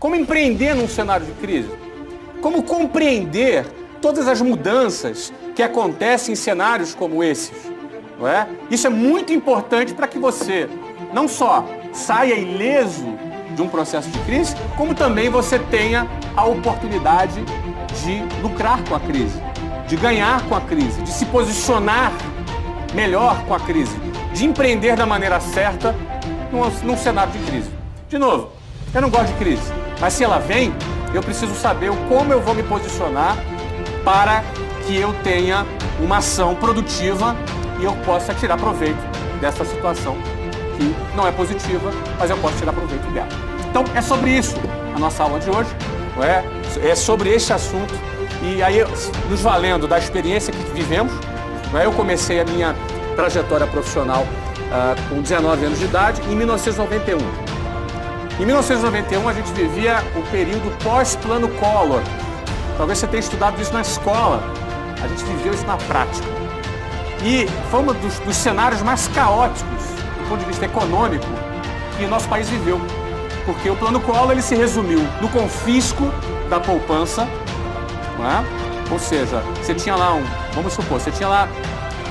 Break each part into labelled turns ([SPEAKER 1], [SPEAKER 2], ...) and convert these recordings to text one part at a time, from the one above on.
[SPEAKER 1] Como empreender num cenário de crise? Como compreender todas as mudanças que acontecem em cenários como esses? Não é? Isso é muito importante para que você não só saia ileso de um processo de crise, como também você tenha a oportunidade de lucrar com a crise, de ganhar com a crise, de se posicionar melhor com a crise, de empreender da maneira certa num cenário de crise. De novo, eu não gosto de crise, mas se ela vem, eu preciso saber como eu vou me posicionar para que eu tenha uma ação produtiva e eu possa tirar proveito dessa situação que não é positiva, mas eu posso tirar proveito dela. Então, é sobre isso a nossa aula de hoje, não é? É sobre este assunto. E aí, nos valendo da experiência que vivemos, não é? Eu comecei a minha trajetória profissional com 19 anos de idade, em 1991. Em 1991, a gente vivia o período pós-Plano Collor. Talvez você tenha estudado isso na escola. A gente viveu isso na prática. E foi um dos cenários mais caóticos, do ponto de vista econômico, que o nosso país viveu. Porque o Plano Collor ele se resumiu no confisco da poupança, não é? Ou seja, você tinha lá vamos supor, você tinha lá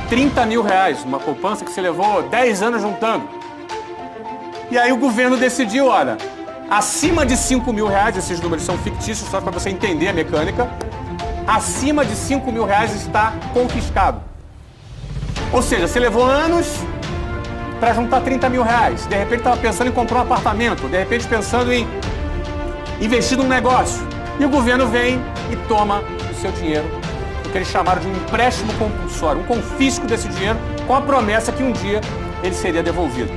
[SPEAKER 1] 30 mil reais, uma poupança que você levou 10 anos juntando. E aí o governo decidiu, olha, acima de 5 mil reais, esses números são fictícios só para você entender a mecânica, acima de 5 mil reais está confiscado. Ou seja, você levou anos para juntar 30 mil reais, de repente estava pensando em comprar um apartamento, de repente pensando em investir num negócio. E o governo vem e toma o seu dinheiro, o que eles chamaram de um empréstimo compulsório, um confisco desse dinheiro, com a promessa que um dia ele seria devolvido.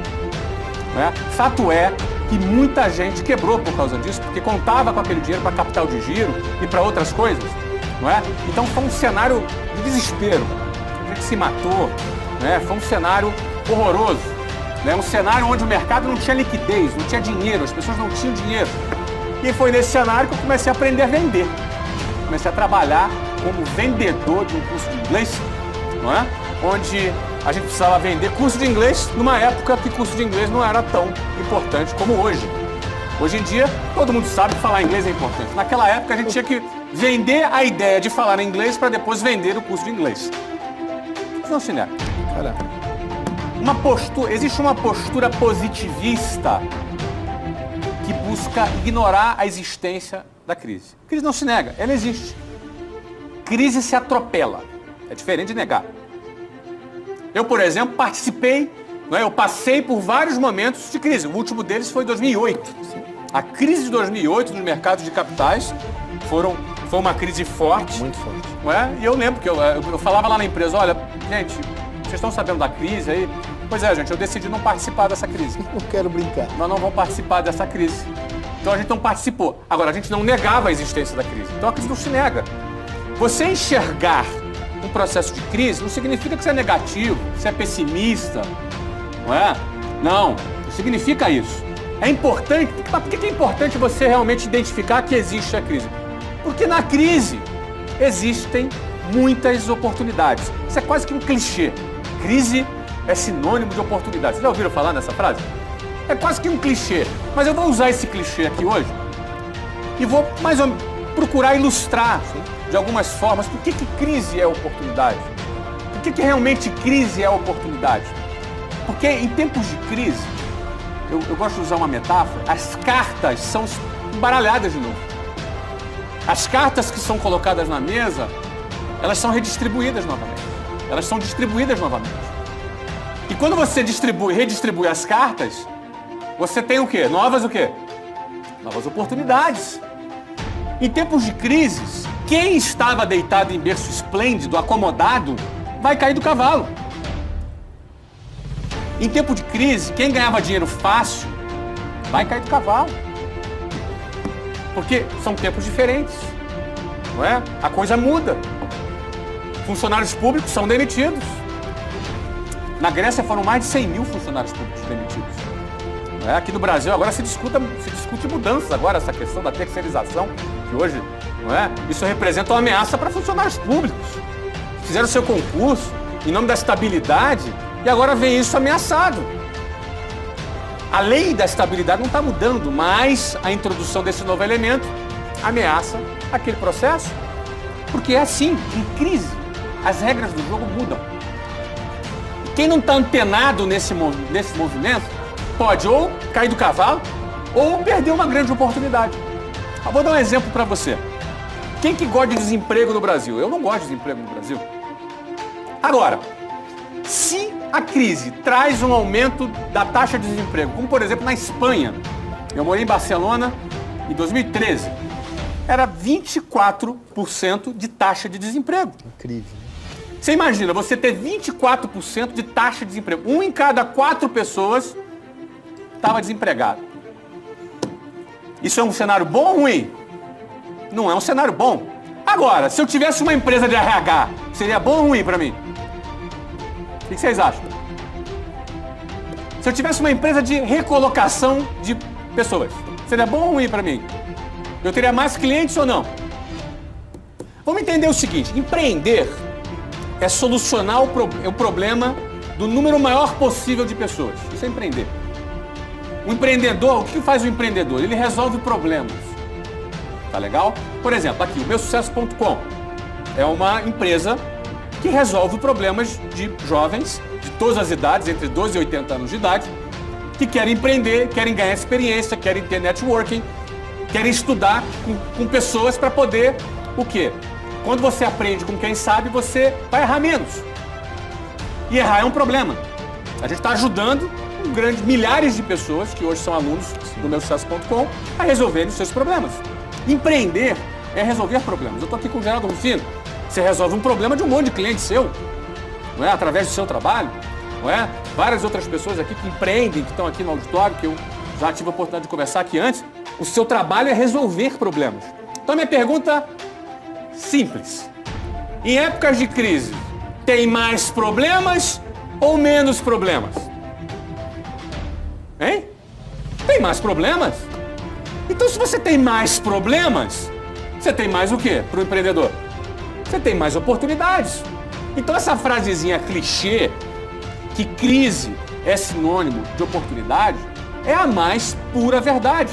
[SPEAKER 1] Não é? Fato é que muita gente quebrou por causa disso, porque contava com aquele dinheiro para capital de giro e para outras coisas. Não é? Então foi um cenário de desespero. A gente se matou, né? Foi um cenário horroroso. Né? Um cenário onde o mercado não tinha liquidez, não tinha dinheiro, as pessoas não tinham dinheiro. E foi nesse cenário que eu comecei a aprender a vender. Comecei a trabalhar como vendedor de um curso de inglês, não é? Onde a gente precisava vender curso de inglês numa época que curso de inglês não era tão importante como hoje. Hoje em dia, todo mundo sabe que falar inglês é importante. Naquela época, a gente tinha que vender a ideia de falar inglês para depois vender o curso de inglês. Isso não se nega. Existe uma postura positivista que busca ignorar a existência da crise. Crise não se nega, ela existe. Crise se atropela. É diferente de negar. Eu, por exemplo, participei, não é? Eu passei por vários momentos de crise. O último deles foi em 2008. A crise de 2008 nos mercados de capitais foi uma crise forte.
[SPEAKER 2] Muito forte.
[SPEAKER 1] Não é? E eu lembro que eu falava lá na empresa, olha, gente, vocês estão sabendo da crise aí? Pois é, gente, eu decidi não participar dessa crise.
[SPEAKER 2] Não quero brincar.
[SPEAKER 1] Nós não vamos participar dessa crise. Então a gente não participou. Agora, a gente não negava a existência da crise. Então a crise não se nega. Você enxergar um processo de crise não significa que você é negativo, que você é pessimista, não é? Não significa isso. É importante, mas por que é importante você realmente identificar que existe a crise? Porque na crise existem muitas oportunidades. Isso é quase que um clichê. Crise é sinônimo de oportunidade. Vocês já ouviram falar nessa frase? É quase que um clichê. Mas eu vou usar esse clichê aqui hoje e vou mais ou menos procurar ilustrar de algumas formas por que crise é oportunidade. Por que realmente crise é oportunidade? Porque em tempos de crise, eu gosto de usar uma metáfora, as cartas são embaralhadas de novo. As cartas que são colocadas na mesa, elas são redistribuídas novamente. Elas são distribuídas novamente. E quando você redistribui as cartas, você tem o quê? Novas oportunidades. Em tempos de crises, quem estava deitado em berço esplêndido, acomodado, vai cair do cavalo. Em tempo de crise, quem ganhava dinheiro fácil, vai cair do cavalo. Porque são tempos diferentes, não é? A coisa muda. Funcionários públicos são demitidos. Na Grécia foram mais de 100 mil funcionários públicos demitidos. Não é? Aqui no Brasil agora se discute mudanças agora, essa questão da terceirização, que hoje, não é? Isso representa uma ameaça para funcionários públicos. Fizeram seu concurso em nome da estabilidade e agora vem isso ameaçado. A lei da estabilidade não está mudando, mas a introdução desse novo elemento ameaça aquele processo. Porque é assim, em crise, as regras do jogo mudam. E quem não está antenado nesse movimento pode ou cair do cavalo ou perder uma grande oportunidade. Eu vou dar um exemplo para você. Quem que gosta de desemprego no Brasil? Eu não gosto de desemprego no Brasil. Agora, se a crise traz um aumento da taxa de desemprego, como por exemplo na Espanha, eu morei em Barcelona em 2013, era 24% de taxa de desemprego.
[SPEAKER 2] Incrível.
[SPEAKER 1] Você imagina, você ter 24% de taxa de desemprego. 1 em cada 4 pessoas estava desempregado. Isso é um cenário bom ou ruim? Não é um cenário bom. Agora, se eu tivesse uma empresa de RH, seria bom ou ruim para mim? O que vocês acham? Se eu tivesse uma empresa de recolocação de pessoas, seria bom ou ruim para mim? Eu teria mais clientes ou não? Vamos entender o seguinte, empreender é solucionar o problema do número maior possível de pessoas. Isso é empreender. O empreendedor, o que faz o empreendedor? Ele resolve problemas. Tá legal? Por exemplo, aqui, o meusucesso.com é uma empresa que resolve problemas de jovens de todas as idades, entre 12 e 80 anos de idade, que querem empreender, querem ganhar experiência, querem ter networking, querem estudar com pessoas para poder, o quê? Quando você aprende com quem sabe, você vai errar menos. E errar é um problema. A gente está ajudando milhares de pessoas que hoje são alunos do meusucesso.com a resolverem os seus problemas. Empreender é resolver problemas. Eu estou aqui com o Geraldo Rufino. Você resolve um problema de um monte de cliente seu, não é? Através do seu trabalho, não é? Várias outras pessoas aqui que empreendem, que estão aqui no auditório, que eu já tive a oportunidade de conversar aqui antes. O seu trabalho é resolver problemas. Então, minha pergunta simples. Em épocas de crise, tem mais problemas ou menos problemas? Hein? Tem mais problemas? Então, se você tem mais problemas, você tem mais o quê para o empreendedor? Você tem mais oportunidades. Então, essa frasezinha clichê, que crise é sinônimo de oportunidade, é a mais pura verdade.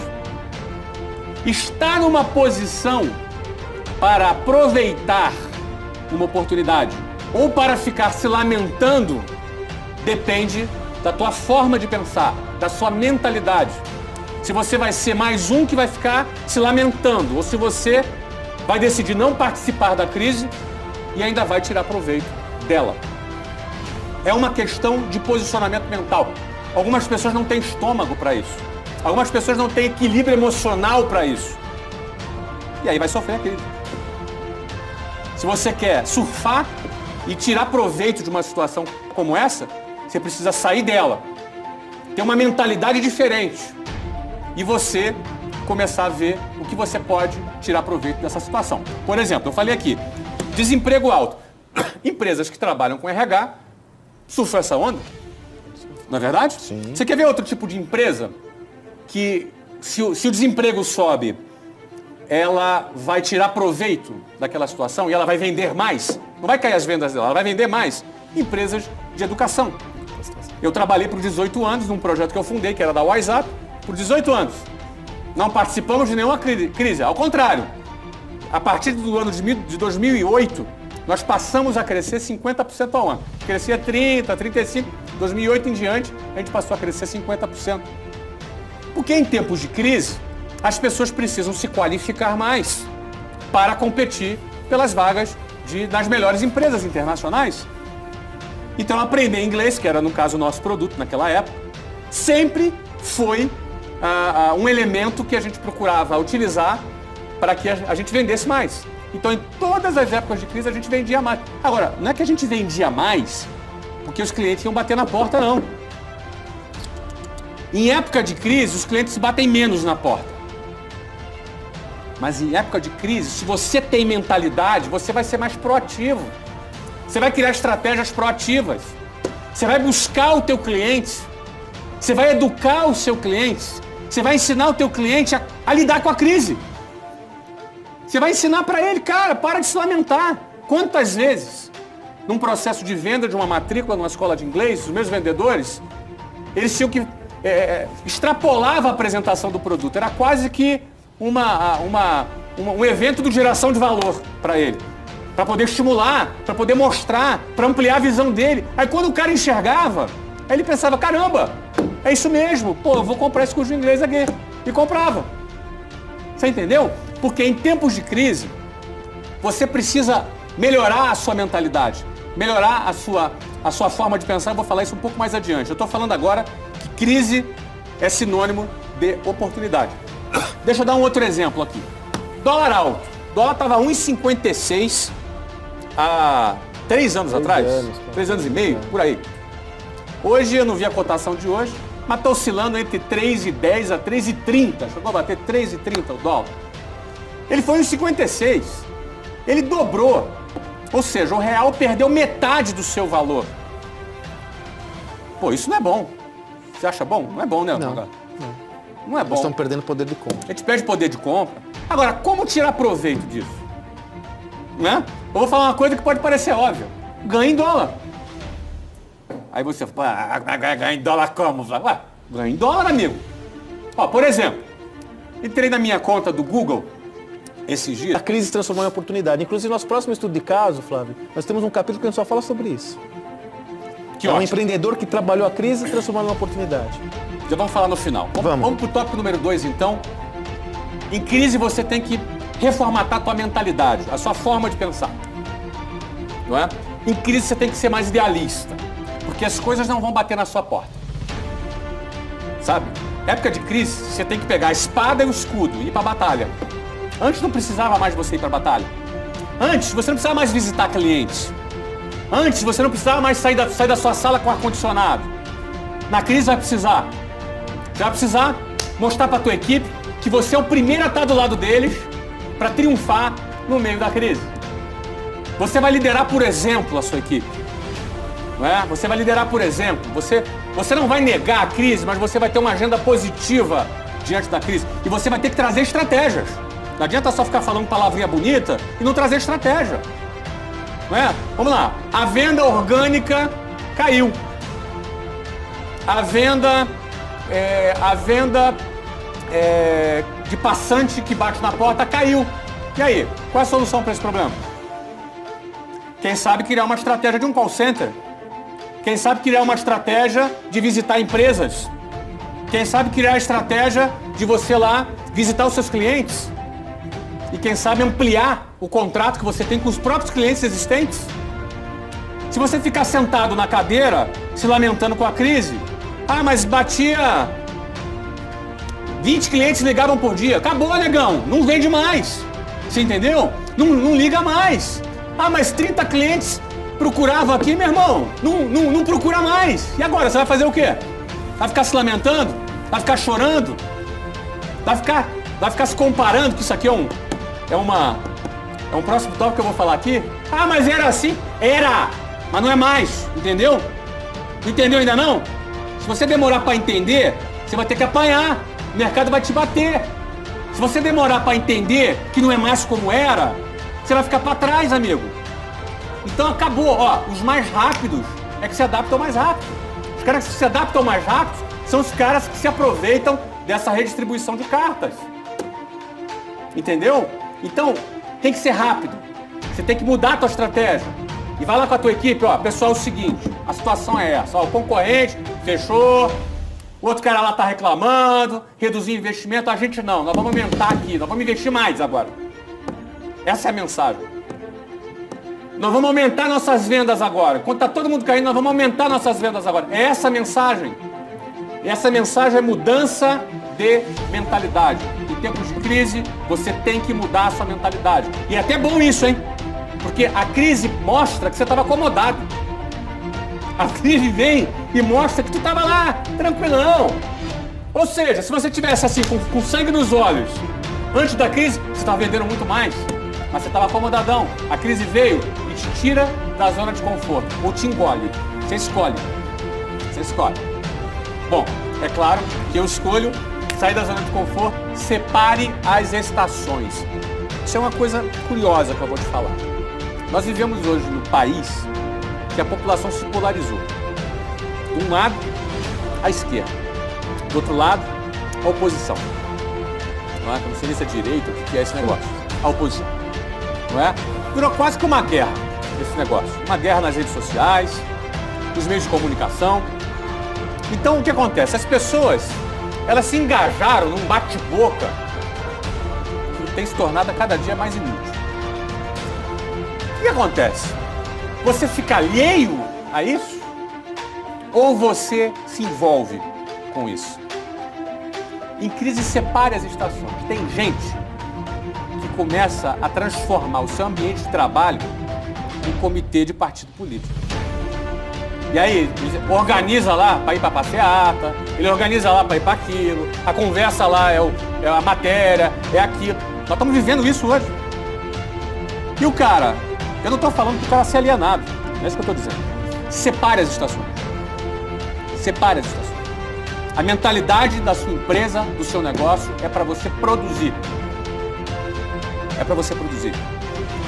[SPEAKER 1] Estar numa posição para aproveitar uma oportunidade ou para ficar se lamentando depende da tua forma de pensar, da sua mentalidade. Se você vai ser mais um que vai ficar se lamentando ou se você vai decidir não participar da crise e ainda vai tirar proveito dela. É uma questão de posicionamento mental. Algumas pessoas não têm estômago para isso. Algumas pessoas não têm equilíbrio emocional para isso. E aí vai sofrer a crise. Se você quer surfar e tirar proveito de uma situação como essa, você precisa sair dela. Ter uma mentalidade diferente. E você começar a ver o que você pode tirar proveito dessa situação. Por exemplo, eu falei aqui, desemprego alto. Empresas que trabalham com RH surfam essa onda. Não é verdade?
[SPEAKER 2] Sim.
[SPEAKER 1] Você quer ver outro tipo de empresa que, se o desemprego sobe, ela vai tirar proveito daquela situação e ela vai vender mais? Não vai cair as vendas dela, ela vai vender mais. Empresas de educação. Eu trabalhei por 18 anos num projeto que eu fundei, que era da WhatsApp, por 18 anos. Não participamos de nenhuma crise, ao contrário. A partir do ano de 2008, nós passamos a crescer 50% ao ano. Crescia 30%, 35%. 2008 em diante, a gente passou a crescer 50%. Porque em tempos de crise, as pessoas precisam se qualificar mais para competir pelas vagas nas melhores empresas internacionais. Então, aprender inglês, que era, no caso, o nosso produto naquela época, sempre foi um elemento que a gente procurava utilizar para que a gente vendesse mais. Então, em todas as épocas de crise, a gente vendia mais. Agora, não é que a gente vendia mais porque os clientes iam bater na porta, não. Em época de crise, os clientes batem menos na porta. Mas em época de crise, se você tem mentalidade, você vai ser mais proativo. Você vai criar estratégias proativas. Você vai buscar o teu cliente. Você vai educar o seu cliente. Você vai ensinar o teu cliente a lidar com a crise. Você vai ensinar para ele, cara, para de se lamentar. Quantas vezes, num processo de venda de uma matrícula numa escola de inglês, os meus vendedores, eles tinham que extrapolava a apresentação do produto. Era quase que um evento de geração de valor para ele. Para poder estimular, para poder mostrar, para ampliar a visão dele. Aí quando o cara enxergava, aí ele pensava, caramba, é isso mesmo, pô, eu vou comprar esse curso de inglês aqui. E comprava. Você entendeu? Porque em tempos de crise, você precisa melhorar a sua mentalidade, melhorar a sua forma de pensar. Eu vou falar isso um pouco mais adiante. Eu estou falando agora que crise é sinônimo de oportunidade. Deixa eu dar um outro exemplo aqui. Dólar alto. Dólar estava 1,56 há 3 anos atrás. 3 anos e meio, por aí. Hoje, eu não vi a cotação de hoje, mas está oscilando entre 3,10 a 3,30. Chegou a bater 3,30 o dólar. Ele foi 1,56. Ele dobrou. Ou seja, o real perdeu metade do seu valor. Pô, isso não é bom. Você acha bom? Não é bom, né?
[SPEAKER 2] Não.
[SPEAKER 1] Não é bom.
[SPEAKER 2] Nós estamos perdendo poder de compra.
[SPEAKER 1] A gente perde poder de compra. Agora, como tirar proveito disso? Né? Eu vou falar uma coisa que pode parecer óbvia. Ganha em dólar. Aí você fala, ganha em dólar como? Ué, ganha em dólar, amigo. Ó, por exemplo, entrei na minha conta do Google esses dias.
[SPEAKER 2] A crise se transformou em oportunidade. Inclusive, no nosso próximo estudo de caso, Flávio, nós temos um capítulo que a gente só fala sobre isso.
[SPEAKER 1] Que
[SPEAKER 2] é um
[SPEAKER 1] ótimo.
[SPEAKER 2] empreendedor que trabalhou a crise e transformou em uma oportunidade.
[SPEAKER 1] Já vamos falar no final. Vamos pro tópico número 2, então. Em crise, você tem que reformatar a tua mentalidade, a sua forma de pensar. Não é? Em crise, você tem que ser mais idealista, porque as coisas não vão bater na sua porta. Sabe? Época de crise, você tem que pegar a espada e o escudo e ir pra batalha. Antes não precisava mais você ir pra batalha. Antes, você não precisava mais visitar clientes. Antes, você não precisava mais sair da sua sala com ar-condicionado. Na crise, vai precisar. Você vai precisar mostrar pra tua equipe que você é o primeiro a estar do lado deles para triunfar no meio da crise. Você vai liderar por exemplo a sua equipe. Não é? Você vai liderar por exemplo. Você não vai negar a crise, mas você vai ter uma agenda positiva diante da crise. E você vai ter que trazer estratégias. Não adianta só ficar falando palavrinha bonita e não trazer estratégia. Não é? Vamos lá. A venda orgânica caiu. A venda de passante que bate na porta caiu. E aí? Qual é a solução para esse problema? Quem sabe criar uma estratégia de um call center? Quem sabe criar uma estratégia de visitar empresas? Quem sabe criar a estratégia de você lá visitar os seus clientes? E quem sabe ampliar o contrato que você tem com os próprios clientes existentes? Se você ficar sentado na cadeira, se lamentando com a crise, mas batia 20 clientes ligavam por dia. Acabou, negão. Não vende mais. Você entendeu? Não liga mais. Mas 30 clientes procuravam aqui, meu irmão. Não procura mais. E agora? Você vai fazer o quê? Vai ficar se lamentando? Vai ficar chorando? Vai ficar se comparando que isso aqui é um próximo tópico que eu vou falar aqui? Mas era assim? Era! Mas não é mais. Entendeu? Não entendeu ainda não? Se você demorar para entender, você vai ter que apanhar. O mercado vai te bater. Se você demorar para entender que não é mais como era, você vai ficar para trás, amigo. Então acabou. Os mais rápidos é que se adaptam mais rápido. Os caras que se adaptam mais rápido são os caras que se aproveitam dessa redistribuição de cartas. Entendeu? Então, tem que ser rápido. Você tem que mudar a tua estratégia. E vai lá com a tua equipe, pessoal, é o seguinte, a situação é essa, o concorrente fechou, o outro cara lá tá reclamando, reduzir investimento, a gente não, nós vamos aumentar aqui, nós vamos investir mais agora. Essa é a mensagem. Nós vamos aumentar nossas vendas agora. Quando tá todo mundo caindo, nós vamos aumentar nossas vendas agora. É essa a mensagem. E essa mensagem é mudança de mentalidade. Em tempos de crise, você tem que mudar a sua mentalidade. E é até bom isso, hein? Porque a crise mostra que você estava acomodado. A crise vem e mostra que tu estava lá, tranquilão. Ou seja, se você tivesse assim, com sangue nos olhos, antes da crise, você estava vendendo muito mais. Mas você estava acomodadão. A crise veio e te tira da zona de conforto. Ou te engole. Você escolhe. Você escolhe. Bom, é claro que eu escolho sair da zona de conforto. Separe as estações. Isso é uma coisa curiosa que eu vou te falar. Nós vivemos hoje num país que a população se polarizou. De um lado, à esquerda. Do outro lado, a oposição. Não é? Eu não sei se é direita, o que é esse negócio. A oposição. Não é? Virou quase que uma guerra, esse negócio. Uma guerra nas redes sociais, nos meios de comunicação. Então, o que acontece? As pessoas, elas se engajaram num bate-boca que tem se tornado a cada dia mais inútil. O que acontece? Você fica alheio a isso? Ou você se envolve com isso? Em crise, separe as estações. Tem gente que começa a transformar o seu ambiente de trabalho em comitê de partido político. E aí, ele organiza lá para ir para passeata, ele organiza lá para ir para aquilo, a conversa lá é a matéria, é aquilo. Nós estamos vivendo isso hoje. E o cara, eu não estou falando que o cara se alienado, não é isso que eu estou dizendo. Separe as estações. Separe as estações. A mentalidade da sua empresa, do seu negócio, é para você produzir. É para você produzir.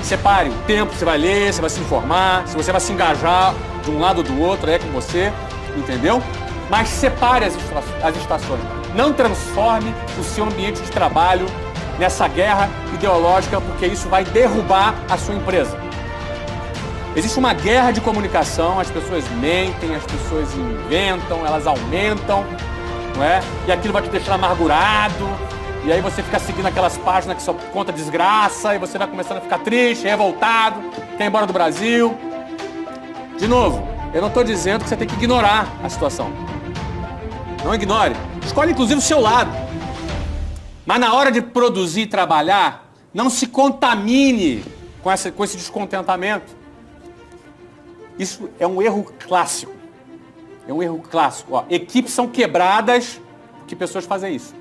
[SPEAKER 1] Separe o tempo que você vai ler, você vai se informar, se você vai se engajar de um lado ou do outro, é com você, entendeu? Mas separe as estações. Não transforme o seu ambiente de trabalho nessa guerra ideológica, porque isso vai derrubar a sua empresa. Existe uma guerra de comunicação, as pessoas mentem, as pessoas inventam, elas aumentam, não é? E aquilo vai te deixar amargurado, e aí você fica seguindo aquelas páginas que só conta desgraça, e você vai começando a ficar triste, revoltado, quer ir embora do Brasil. De novo, eu não estou dizendo que você tem que ignorar a situação. Não ignore. Escolhe inclusive o seu lado. Mas na hora de produzir e trabalhar, não se contamine com esse descontentamento. Isso é um erro clássico. É um erro clássico. Ó, equipes são quebradas porque pessoas fazem isso.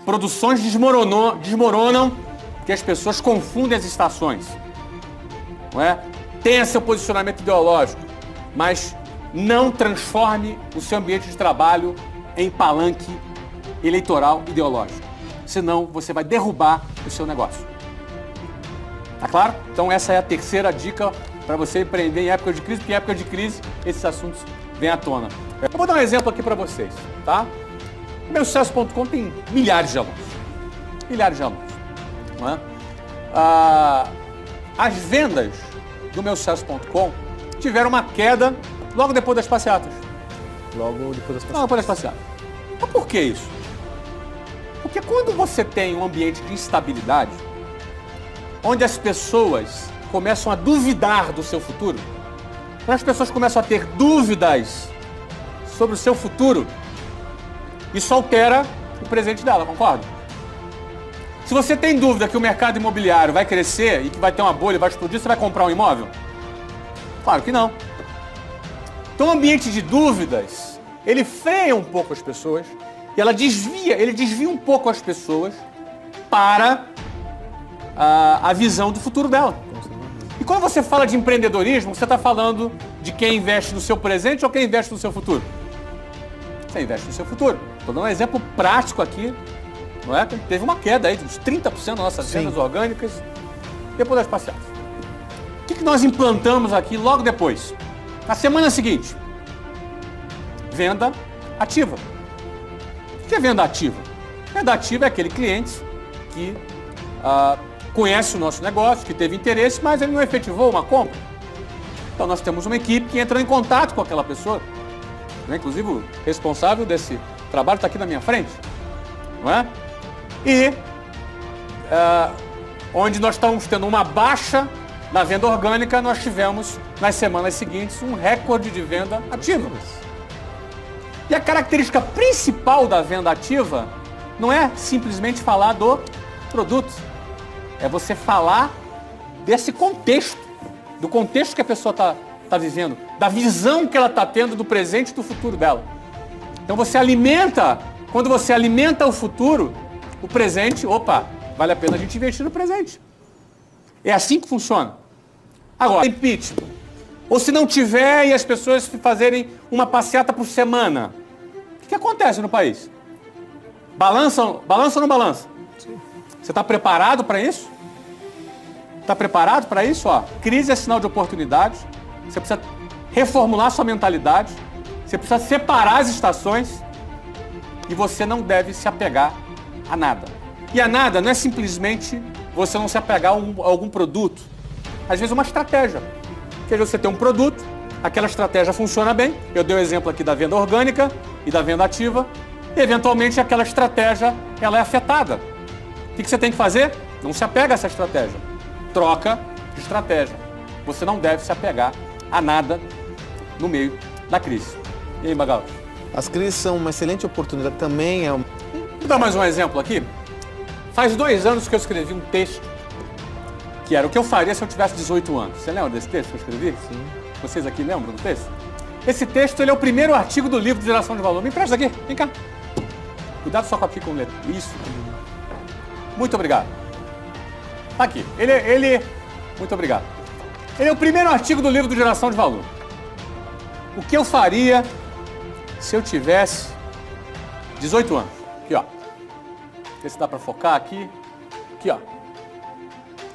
[SPEAKER 1] Produções desmoronam porque as pessoas confundem as estações. Não é? Tenha seu posicionamento ideológico, mas não transforme o seu ambiente de trabalho em palanque eleitoral ideológico. Senão você vai derrubar o seu negócio. Tá claro? Então essa é a terceira dica para você empreender em época de crise, porque em época de crise esses assuntos vêm à tona. Eu vou dar um exemplo aqui para vocês, tá? O meusucesso.com tem milhares de alunos. Milhares de alunos. Não é? As vendas do meusucesso.com tiveram uma queda logo depois das passeatas.
[SPEAKER 2] Logo depois das passeatas.
[SPEAKER 1] Logo depois das passeatas. Mas por que isso? Porque quando você tem um ambiente de instabilidade, onde as pessoas começam a duvidar do seu futuro, quando as pessoas começam a ter dúvidas sobre o seu futuro, isso altera o presente dela, concorda? Se você tem dúvida que o mercado imobiliário vai crescer e que vai ter uma bolha, vai explodir, você vai comprar um imóvel? Claro que não. Então o ambiente de dúvidas, ele freia um pouco as pessoas e ele desvia um pouco as pessoas para a visão do futuro dela. E quando você fala de empreendedorismo, você está falando de quem investe no seu presente ou quem investe no seu futuro? Você investe no seu futuro. Estou dando um exemplo prático aqui, não é? Teve uma queda aí de uns 30% das nossas vendas orgânicas depois das passeatas. O que nós implantamos aqui logo depois? Na semana seguinte, venda ativa. O que é venda ativa? Venda ativa é aquele cliente que conhece o nosso negócio, que teve interesse, mas ele não efetivou uma compra. Então nós temos uma equipe que entra em contato com aquela pessoa, né? Inclusive o responsável desse trabalho está aqui na minha frente, não é? E onde nós estamos tendo uma baixa na venda orgânica, nós tivemos nas semanas seguintes um recorde de venda ativa. E a característica principal da venda ativa não é simplesmente falar do produto, é você falar desse contexto, do contexto que a pessoa está vivendo, da visão que ela está tendo do presente e do futuro dela. Então você alimenta, quando você alimenta o futuro, o presente, opa, vale a pena a gente investir no presente. É assim que funciona. Agora, impeachment. Ou se não tiver e as pessoas fazerem uma passeata por semana, o que acontece no país? Balança ou não balança? Sim. Você está preparado para isso? Está preparado para isso? Ó, crise é sinal de oportunidade. Você precisa reformular sua mentalidade. Você precisa separar as estações. E você não deve se apegar a nada. E a nada não é simplesmente você não se apegar a algum produto. Às vezes uma estratégia. Porque você tem um produto, aquela estratégia funciona bem. Eu dei o exemplo aqui da venda orgânica e da venda ativa. E, eventualmente, aquela estratégia ela é afetada. O que você tem que fazer? Não se apega a essa estratégia. Troca de estratégia. Você não deve se apegar a nada no meio da crise. E aí, Magal?
[SPEAKER 2] As crises são uma excelente oportunidade também.
[SPEAKER 1] Vou dar mais um exemplo aqui. Faz 2 anos que eu escrevi um texto que era o que eu faria se eu tivesse 18 anos. Você lembra desse texto que eu escrevi?
[SPEAKER 2] Sim.
[SPEAKER 1] Vocês aqui lembram do texto? Esse texto ele é o primeiro artigo do livro de Geração de Valor. Me empresta aqui, vem cá. Cuidado só aqui com o letra. Isso. Muito obrigado. Tá aqui. Muito obrigado. Ele é o primeiro artigo do livro do Geração de Valor. O que eu faria se eu tivesse 18 anos? Aqui, ó. Não sei se dá para focar aqui. Aqui, ó.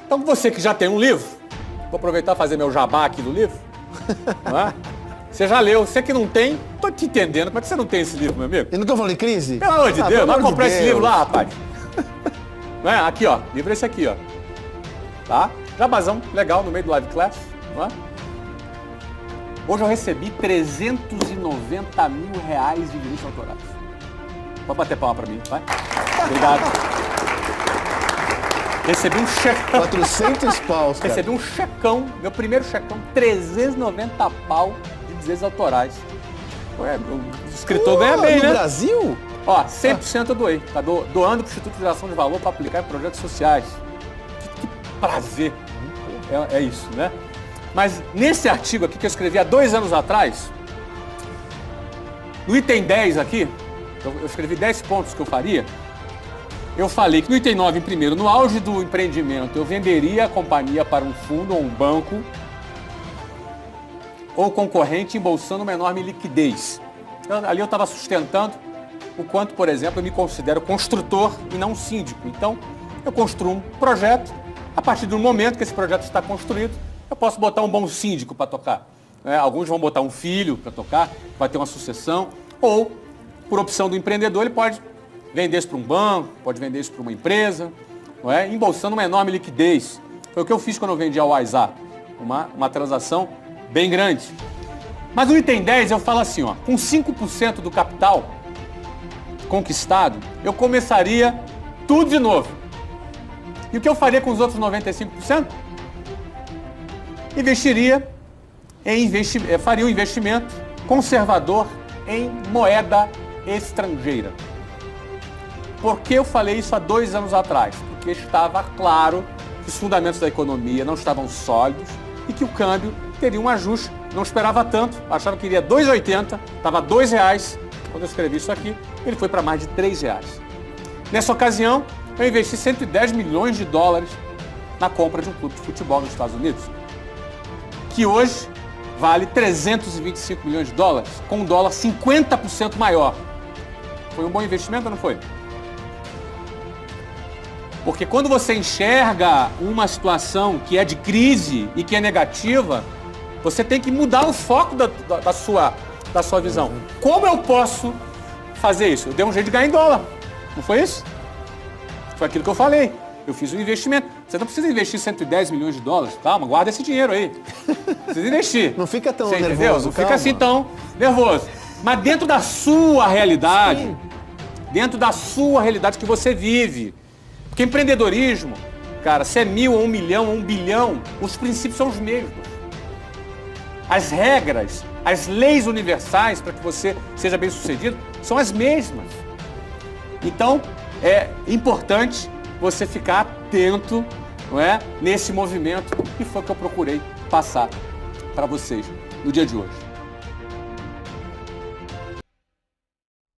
[SPEAKER 1] Então, você que já tem um livro, vou aproveitar e fazer meu jabá aqui do livro. Não é? Você já leu. Você que não tem, tô te entendendo. Como é que você não tem esse livro, meu amigo?
[SPEAKER 2] E nunca falei crise?
[SPEAKER 1] Pelo amor de Deus, vai comprar esse livro lá, rapaz. Não é? Aqui, ó. Livro é esse aqui, ó. Tá? Jabazão, legal, no meio do live class. Não é? Hoje eu recebi 390 mil reais de direitos autorais. Pode bater palma pra mim, vai? Obrigado. Recebi um checão.
[SPEAKER 2] 400 paus, cara.
[SPEAKER 1] Recebi um checão, meu primeiro checão, 390 pau de direitos autorais. Ué, o escritor ganha bem,
[SPEAKER 2] no
[SPEAKER 1] né?
[SPEAKER 2] Brasil?
[SPEAKER 1] Ó, 100% eu doei. Tá doando pro Instituto de Geração de Valor para aplicar em projetos sociais. Que prazer. É isso, né? Mas nesse artigo aqui que eu escrevi há 2 anos atrás, no item 10 aqui, eu escrevi 10 pontos que eu faria. Eu falei que no item 9, em primeiro, no auge do empreendimento, eu venderia a companhia para um fundo ou um banco ou concorrente embolsando uma enorme liquidez. Então, ali eu estava sustentando o quanto, por exemplo, eu me considero construtor e não síndico. Então, eu construo um projeto, a partir do momento que esse projeto está construído, eu posso botar um bom síndico para tocar. Alguns vão botar um filho para tocar, vai ter uma sucessão, ou, por opção do empreendedor, ele pode vender isso para um banco, pode vender isso para uma empresa, não é? Embolsando uma enorme liquidez. Foi o que eu fiz quando eu vendi a WhatsApp, uma transação bem grande. Mas no item 10 eu falo assim, ó, com 5% do capital conquistado, eu começaria tudo de novo. E o que eu faria com os outros 95%? Faria um investimento conservador em moeda estrangeira. Por que eu falei isso há 2 anos atrás? Porque estava claro que os fundamentos da economia não estavam sólidos e que o câmbio teria um ajuste. Não esperava tanto, achava que iria 2,80, estava R$2 quando eu escrevi isso aqui, ele foi para mais de R$3. Nessa ocasião, eu investi 110 milhões de dólares na compra de um clube de futebol nos Estados Unidos, que hoje vale 325 milhões de dólares, com um dólar 50% maior. Foi um bom investimento ou não foi? Porque quando você enxerga uma situação que é de crise e que é negativa, você tem que mudar o foco da sua visão. Como eu posso fazer isso? Eu dei um jeito de ganhar em dólar. Não foi isso? Foi aquilo que eu falei. Eu fiz um investimento. Você não precisa investir 110 milhões de dólares. Calma, guarda esse dinheiro aí. Precisa investir.
[SPEAKER 2] Não fica tão
[SPEAKER 1] nervoso.
[SPEAKER 2] nervoso.
[SPEAKER 1] Não fica assim tão nervoso. Mas dentro da sua realidade,
[SPEAKER 2] sim,
[SPEAKER 1] dentro da sua realidade que você vive. Porque empreendedorismo, cara, se é 1.000 ou 1 milhão ou 1 bilhão, os princípios são os mesmos. As regras, as leis universais para que você seja bem sucedido são as mesmas. Então, é importante você ficar atento, não é, nesse movimento, e foi o que eu procurei passar para vocês no dia de hoje.